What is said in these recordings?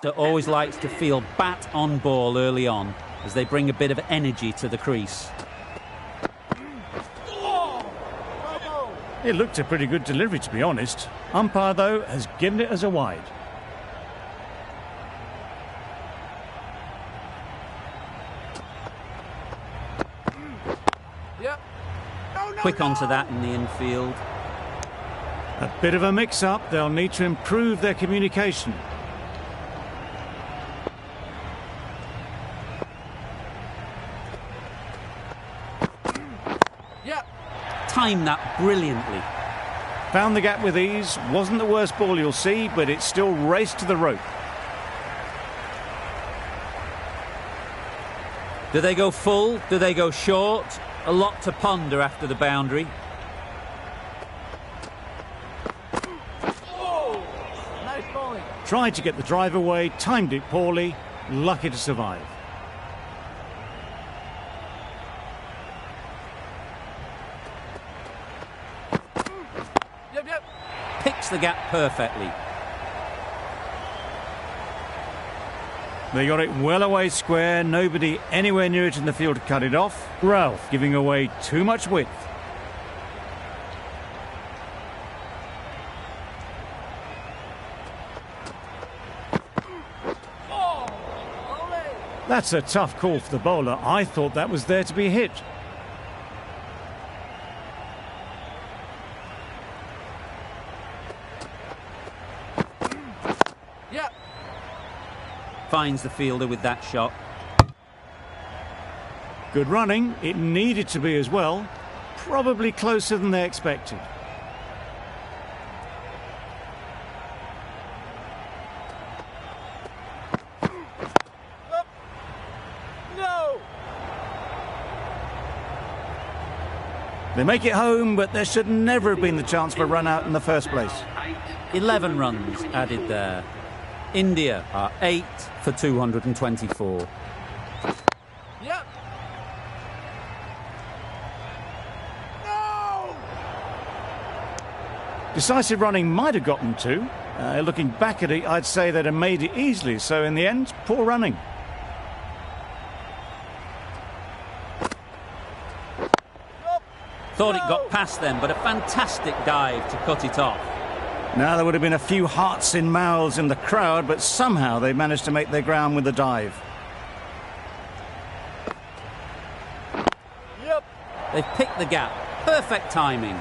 That always likes to feel bat on ball early on as they bring a bit of energy to the crease. It looked a pretty good delivery, to be honest. Umpire, though, has given it as a wide. Yep. Quick onto that in the infield. A bit of a mix-up. They'll need to improve their communication. Timed that brilliantly. Found the gap with ease. Wasn't the worst ball you'll see, but it still raced to the rope. Do they go full? Do they go short? A lot to ponder after the boundary. Oh, nice bowling. Tried to get the drive away, timed it poorly, lucky to survive. Picks the gap perfectly. They got it well away square, nobody anywhere near it in the field to cut it off. Ralph giving away too much width. That's a tough call for the bowler. I thought that was there to be hit. Finds the fielder with that shot. Good running. It needed to be as well. Probably closer than they expected. No! They make it home, but there should never have been the chance for a run out in the first place. 11 runs added there. India are 8 for 224. Yep. No! Decisive running might have gotten two. Looking back at it, I'd say they'd have made it easily. So in the end, poor running. Thought it got past them, but a fantastic dive to cut it off. Now there would have been a few hearts in mouths in the crowd, but somehow they managed to make their ground with the dive. Yep. They've picked the gap. Perfect timing.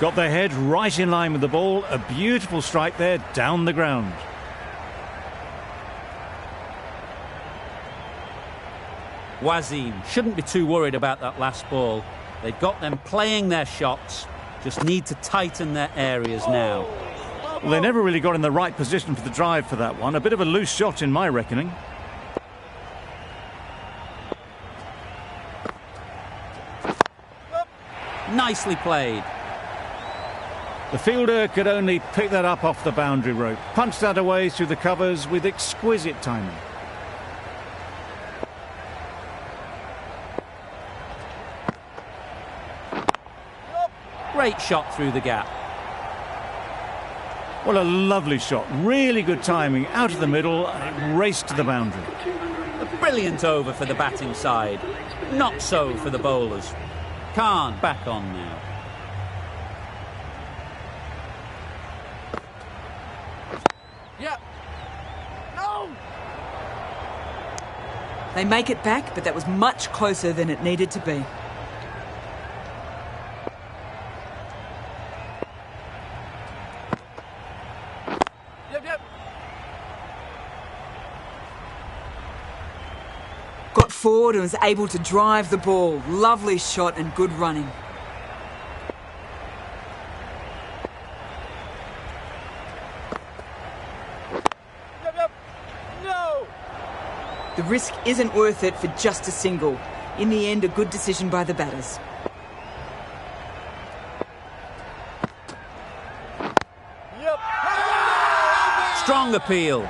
Got their head right in line with the ball. A beautiful strike there down the ground. Wasim shouldn't be too worried about that last ball. They've got them playing their shots. Just need to tighten their areas now. Well, they never really got in the right position for the drive for that one. A bit of a loose shot in my reckoning. Nicely played. The fielder could only pick that up off the boundary rope. Punched that away through the covers with exquisite timing. Great shot through the gap. What a lovely shot. Really good timing. Out of the middle and it raced to the boundary. A brilliant over for the batting side. Not so for the bowlers. Khan back on now. Yep. No! They make it back, but that was much closer than it needed to be. Got forward and was able to drive the ball. Lovely shot and good running. No! The risk isn't worth it for just a single. In the end, a good decision by the batters. Yep. Strong appeal.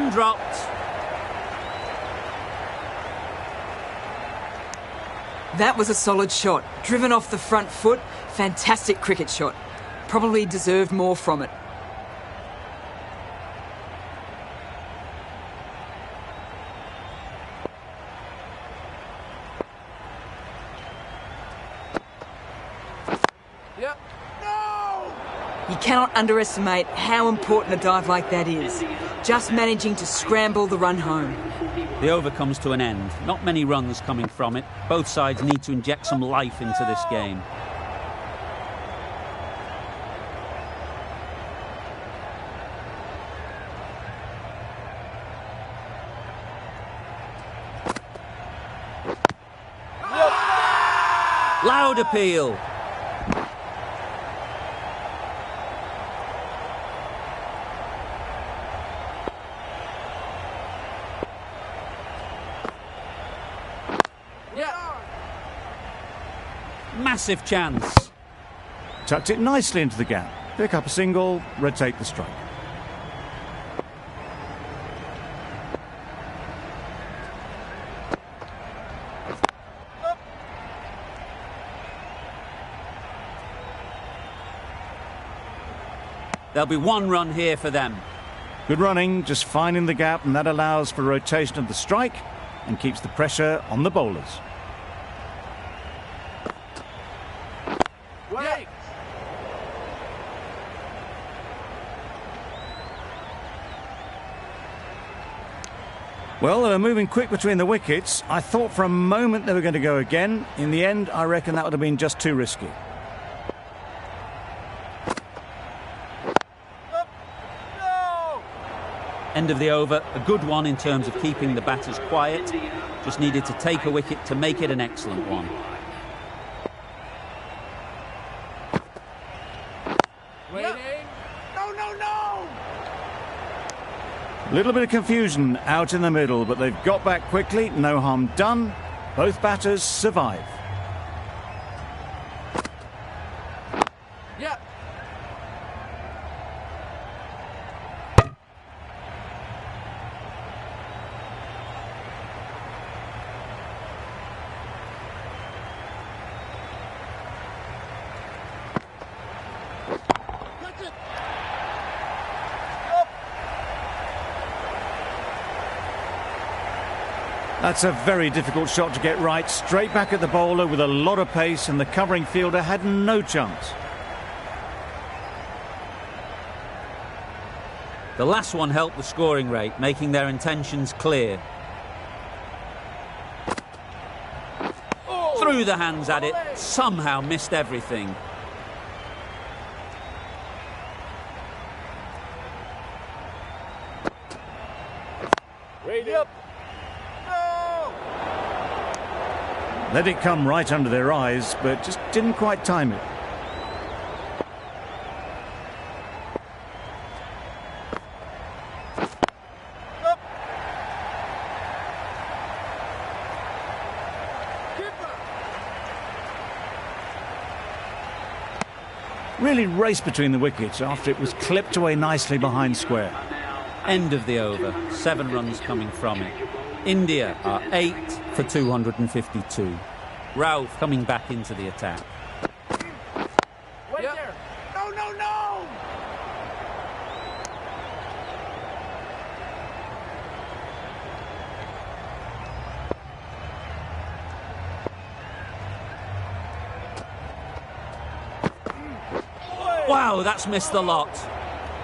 And dropped. That was a solid shot. Driven off the front foot. Fantastic cricket shot. Probably deserved more from it. Yep. No! You cannot underestimate how important a dive like that is. Just managing to scramble the run home. The over comes to an end. Not many runs coming from it. Both sides need to inject some life into this game. Loud appeal. Massive chance. Tucked it nicely into the gap. Pick up a single, rotate the strike. There'll be one run here for them. Good running, just finding the gap, and that allows for rotation of the strike and keeps the pressure on the bowlers. Wait! Well, they were moving quick between the wickets. I thought for a moment they were going to go again. In the end, I reckon that would have been just too risky. No! End of the over. A good one in terms of keeping the batters quiet. Just needed to take a wicket to make it an excellent one. Waiting. No, no, no! A little bit of confusion out in the middle, but they've got back quickly. No harm done. Both batters survive. Yeah. Catch it. That's a very difficult shot to get right. Straight back at the bowler with a lot of pace, and the covering fielder had no chance. The last one helped the scoring rate, making their intentions clear. Threw the hands at it, somehow missed everything. Waiting. Yep. No! Let it come right under their eyes, but just didn't quite time it. Up. Keeper. Really raced between the wickets after it was clipped away nicely behind square. End of the over. 7 runs coming from it. India are 8 for 252. Ralph coming back into the attack. Wait there. No, no, no! Wow, that's missed the lot.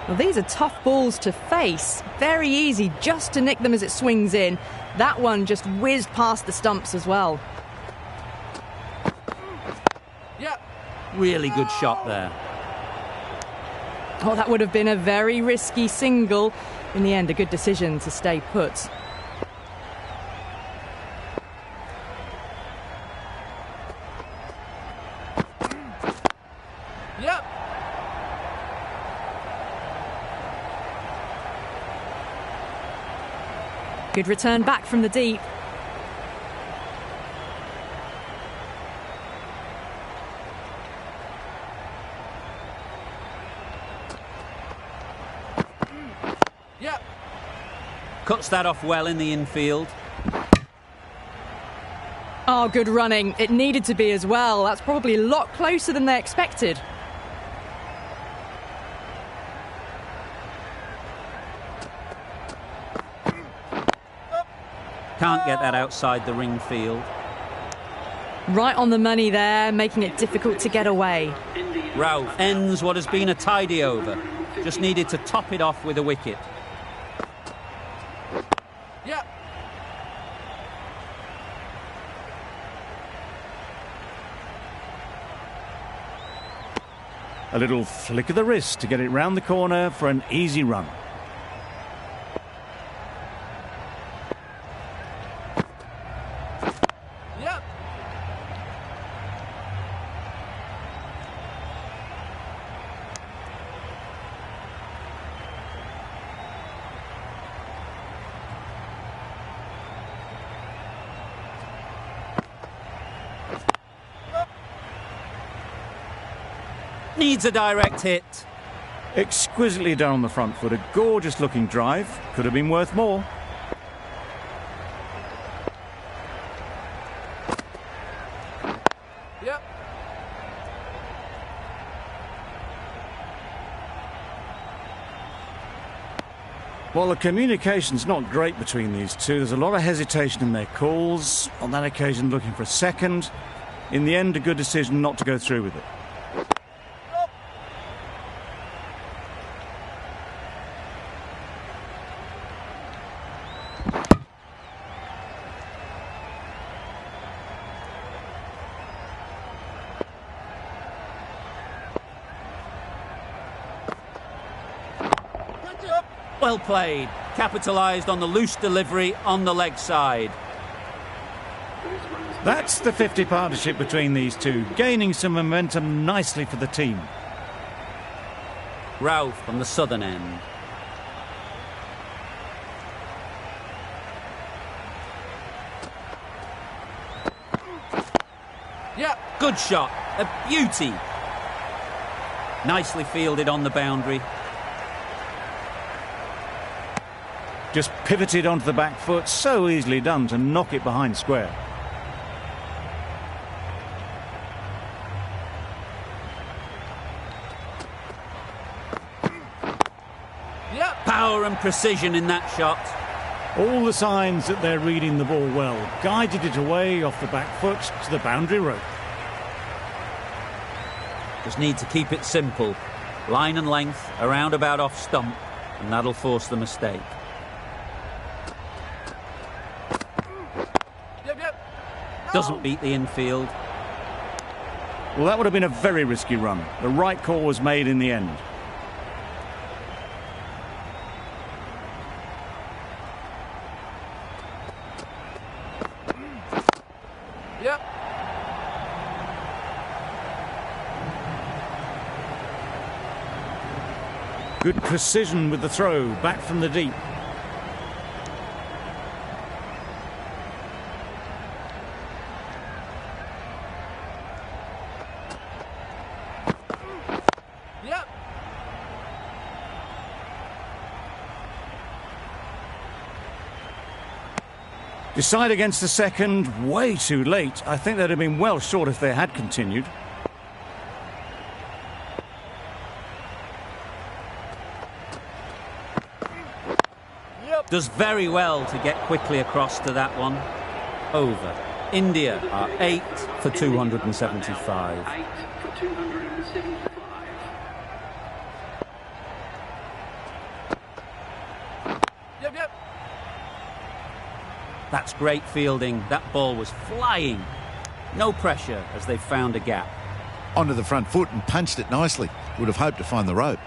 Well, these are tough balls to face. Very easy just to nick them as it swings in. That one just whizzed past the stumps as well. Yeah. Really good shot there. Oh, that would have been a very risky single. In the end, a good decision to stay put. Yep. Good return back from the deep. Yep. Cuts that off well in the infield. Oh, good running. It needed to be as well. That's probably a lot closer than they expected. Can't get that outside the ring field. Right on the money there, making it difficult to get away. Ralph ends what has been a tidy over. Just needed to top it off with a wicket. Yeah. A little flick of the wrist to get it round the corner for an easy run. Yep. Needs a direct hit. Exquisitely done on the front foot. A gorgeous looking drive. Could have been worth more. Yep. Well, the communication's not great between these two. There's a lot of hesitation in their calls. On that occasion, looking for a second. In the end, a good decision not to go through with it. Well played. Capitalised on the loose delivery on the leg side. That's the 50 partnership between these two, gaining some momentum nicely for the team. Ralph from the southern end. Yeah. Good shot. A beauty. Nicely fielded on the boundary. Just pivoted onto the back foot, so easily done to knock it behind square. Yep. Power and precision in that shot. All the signs that they're reading the ball well. Guided it away off the back foot to the boundary rope. Just need to keep it simple. Line and length, around about off stump, and that'll force the mistake. Yep. Yep. Doesn't beat the infield. Well, that would have been a very risky run. The right call was made in the end. Yep. Good precision with the throw, back from the deep. Yep. Decide against the second, way too late. I think they'd have been well short if they had continued. Yep. Does very well to get quickly across to that one. Over. India are 8 for 275. 8 for 275. Yep. Yep. That's great fielding. That ball was flying. No pressure as they found a gap. Onto the front foot and punched it nicely. Would have hoped to find the rope.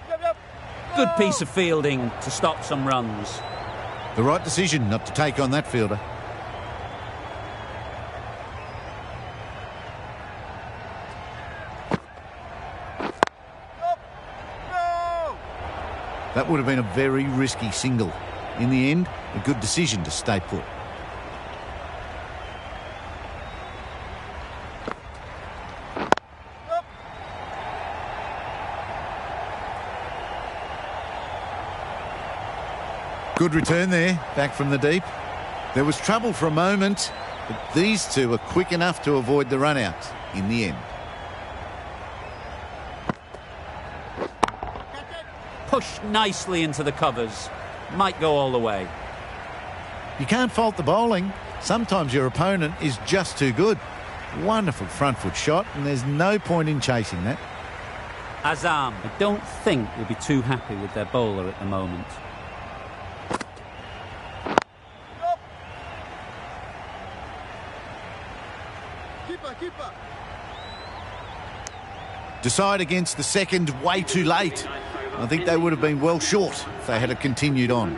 Yep. Yep. Good piece of fielding to stop some runs. The right decision not to take on that fielder. No. That would have been a very risky single. In the end, a good decision to stay put. good return there, back from the deep. There was trouble for a moment, but these two are quick enough to avoid the run-out in the end. Pushed nicely into the covers. Might go all the way. You can't fault the bowling. Sometimes your opponent is just too good. Wonderful front foot shot, and there's no point in chasing that. Azam, I don't think will be too happy with their bowler at the moment. Keeper. Decide against the second way too late. I think they would have been well short if they had continued on.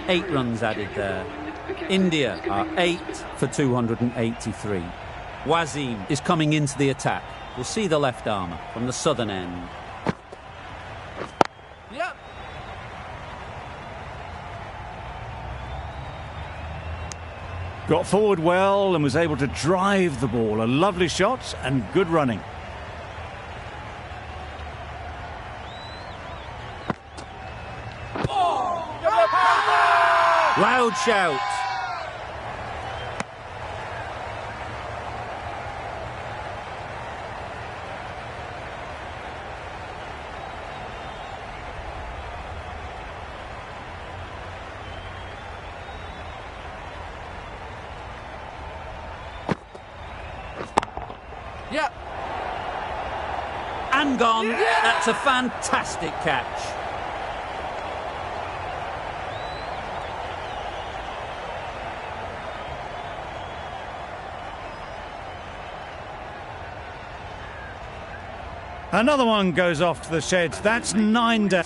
8 runs added there. India are 8 for 283. Wasim is coming into the attack. We'll see the left armour from the southern end. Yep. Got forward well and was able to drive the ball. A lovely shot and good running. Loud shout. Yep. And gone. That's a fantastic catch. Another one goes off to the sheds. That's 9 down.